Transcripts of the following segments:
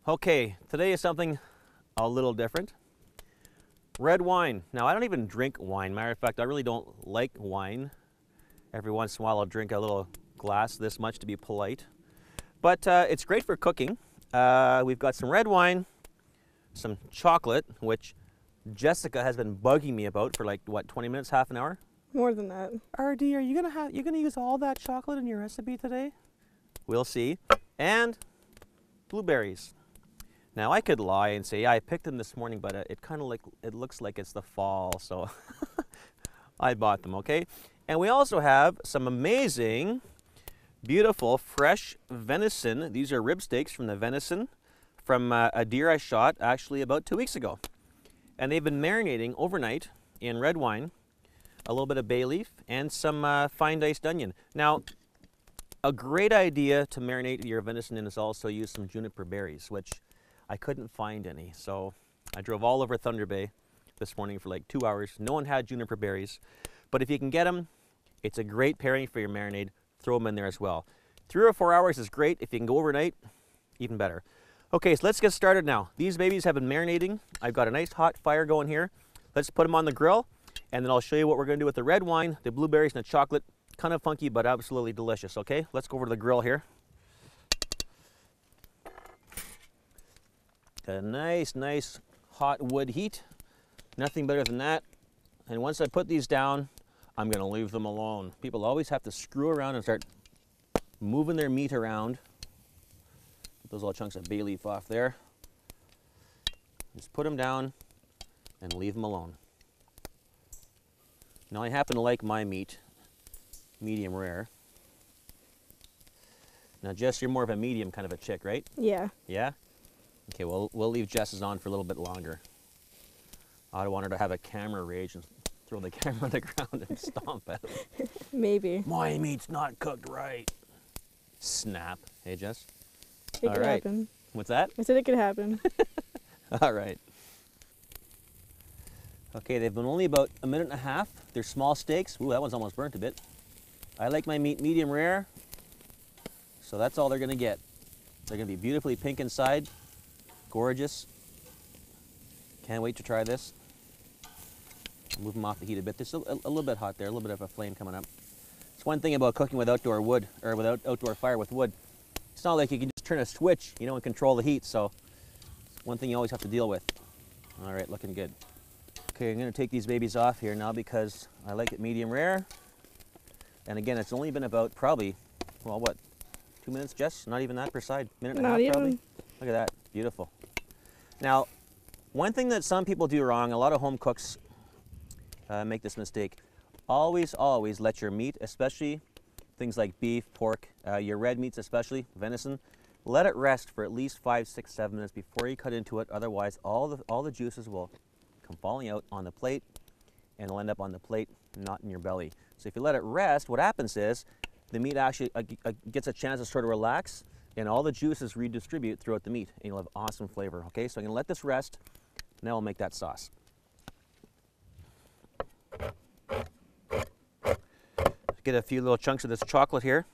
Okay, today is something a little different. Red wine. Now, I don't even drink wine. Matter of fact, I really don't like wine. Every once in a while, I'll drink a little glass this much to be polite. But it's great for cooking. We've got some red wine, some chocolate, which Jessica has been bugging me about for like, what, 20 minutes, half an hour? More than that. RD, are you gonna use all that chocolate in your recipe today? We'll see. And blueberries. Now I could lie and say, yeah, I picked them this morning, but it looks like it's the fall, so I bought them, okay? And we also have some amazing, beautiful, fresh venison. These are rib steaks from the venison from a deer I shot actually about 2 weeks ago. And they've been marinating overnight in red wine, a little bit of bay leaf, and some fine diced onion. Now, a great idea to marinate your venison in is also use some juniper berries, which I couldn't find any. So I drove all over Thunder Bay this morning for like 2 hours. No one had juniper berries, but if you can get them, it's a great pairing for your marinade. Throw them in there as well. 3 or 4 hours is great. If you can go overnight, even better. Okay, so let's get started now. These babies have been marinating. I've got a nice hot fire going here. Let's put them on the grill, and then I'll show you what we're going to do with the red wine, the blueberries, and the chocolate. Kind of funky, but absolutely delicious, okay? Let's go over to the grill here. Got a nice hot wood heat. Nothing better than that. And once I put these down, I'm going to leave them alone. People always have to screw around and start moving their meat around. Get those little chunks of bay leaf off there. Just put them down and leave them alone. Now I happen to like my meat medium rare. Now Jess, you're more of a medium kind of a chick, right? Yeah. Yeah? Okay, well, we'll leave Jess's on for a little bit longer. I don't want her to have a camera rage and throw the camera on the ground and stomp at it. Maybe. My meat's not cooked right. Snap. Hey, Jess? It could happen. What's that? I said it could happen. All right. Okay, they've been only about a minute and a half. They're small steaks. Ooh, that one's almost burnt a bit. I like my meat medium rare, so that's all they're going to get. They're going to be beautifully pink inside. Gorgeous. Can't wait to try this. Move them off the heat a bit. There's a little bit hot there, a little bit of a flame coming up. It's one thing about cooking with outdoor wood, or without outdoor fire with wood. It's not like you can just turn a switch, you know, and control the heat, so it's one thing you always have to deal with. All right, looking good. Okay, I'm going to take these babies off here now because I like it medium rare. And again, it's only been about probably, well, what, 2 minutes, Jess? Not even that per side. Minute and a half, probably. Look at that. Beautiful. Now, one thing that some people do wrong, a lot of home cooks make this mistake. Always let your meat, especially things like beef, pork, your red meats especially, venison, let it rest for at least 5, 6, 7 minutes before you cut into it. Otherwise, all the juices will come falling out on the plate, and it'll end up on the plate, not in your belly. So if you let it rest, what happens is the meat actually gets a chance to sort of relax, and all the juices redistribute throughout the meat, and you'll have awesome flavor. Okay, so I'm gonna let this rest. Now we'll make that sauce. Get a few little chunks of this chocolate here.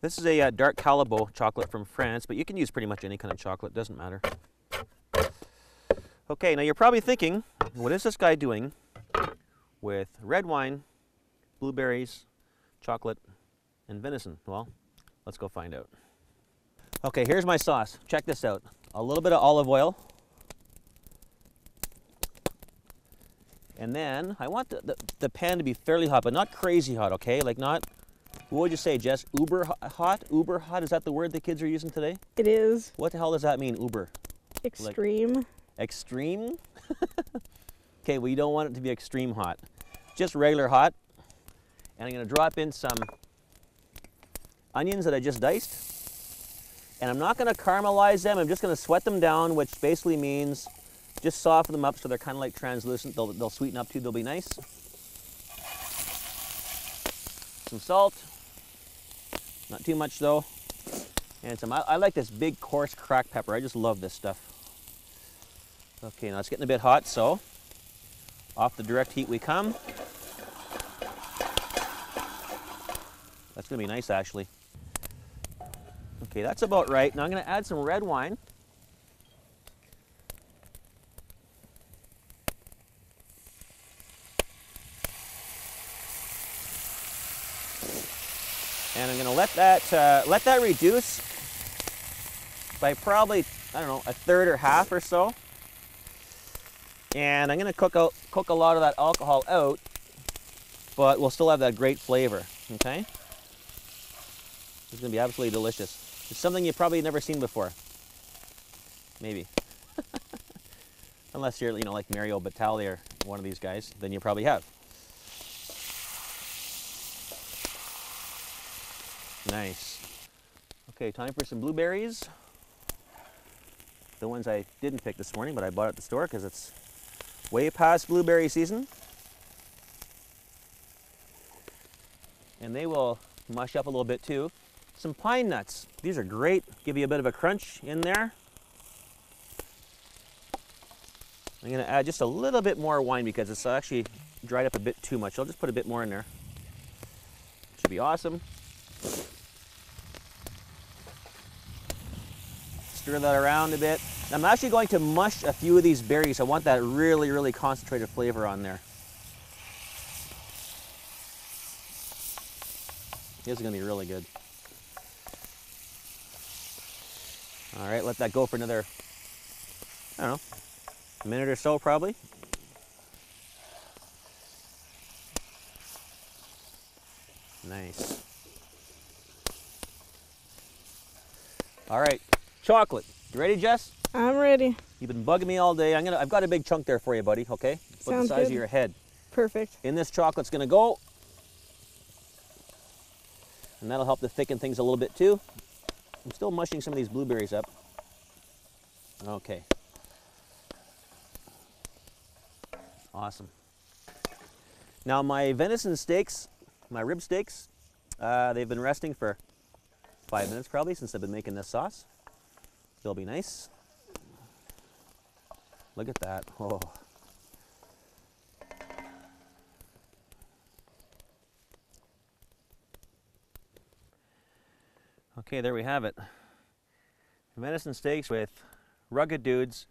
This is a dark Calibo chocolate from France, but you can use pretty much any kind of chocolate, doesn't matter. Okay, now you're probably thinking, what is this guy doing with red wine, blueberries, chocolate, and venison? Well, let's go find out. Okay, here's my sauce. Check this out. A little bit of olive oil. And then I want the pan to be fairly hot, but not crazy hot, okay? Like not, what would you say, Jess? Uber hot? Uber hot? Is that the word the kids are using today? It is. What the hell does that mean, uber? Extreme. Like, extreme? Okay, well, you don't want it to be extreme hot. Just regular hot. And I'm going to drop in some onions that I just diced. And I'm not going to caramelize them. I'm just going to sweat them down, which basically means just soften them up so they're kind of like translucent. They'll sweeten up too. They'll be nice. Some salt. Not too much though. And some, I like this big coarse cracked pepper. I just love this stuff. Okay, now it's getting a bit hot, so off the direct heat we come. That's going to be nice, actually. Okay, that's about right. Now I'm going to add some red wine. And I'm going to let that reduce by probably, I don't know, a third or half or so. And I'm going to cook a lot of that alcohol out, but we'll still have that great flavor, okay? It's going to be absolutely delicious. It's something you've probably never seen before. Maybe. Unless you're, like Mario Batali or one of these guys, then you probably have. Nice. Okay, time for some blueberries. The ones I didn't pick this morning, but I bought at the store because it's way past blueberry season. And they will mush up a little bit too. Some pine nuts. These are great. Give you a bit of a crunch in there. I'm going to add just a little bit more wine because it's actually dried up a bit too much. I'll just put a bit more in there. Should be awesome. Stir that around a bit. I'm actually going to mush a few of these berries. I want that really, really concentrated flavor on there. This is going to be really good. All right, let that go for another, I don't know, a minute or so probably. Nice. All right, chocolate. You ready, Jess? I'm ready. You've been bugging me all day. I've got a big chunk there for you, buddy, okay? About Sounds the size good. of your head. Perfect. In this chocolate's gonna go. And that'll help to thicken things a little bit too. I'm still mushing some of these blueberries up. Okay. Awesome. Now my venison steaks, my rib steaks, they've been resting for 5 minutes probably since I've been making this sauce. They'll be nice. Look at that. Oh. Okay, there we have it. Venison steaks with Rugged Dudes,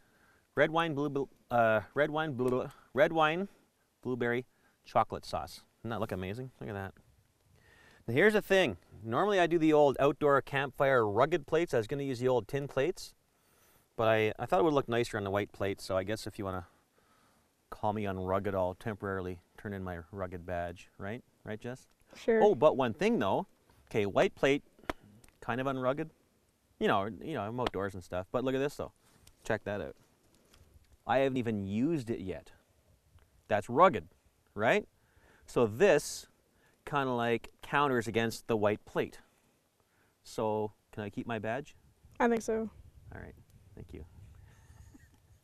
red wine blueberry chocolate sauce. Doesn't that look amazing? Look at that. Now here's the thing. Normally I do the old outdoor campfire rugged plates. I was going to use the old tin plates, but I thought it would look nicer on the white plate. So I guess if you want to call me unrugged, I'll temporarily turn in my rugged badge. Right? Right, Jess? Sure. Oh, but one thing though. Okay, white plate, kind of unrugged. You know, I'm outdoors and stuff. But look at this though. Check that out. I haven't even used it yet. That's rugged, right? So this kind of like counters against the white plate. So can I keep my badge? I think so. All right, thank you.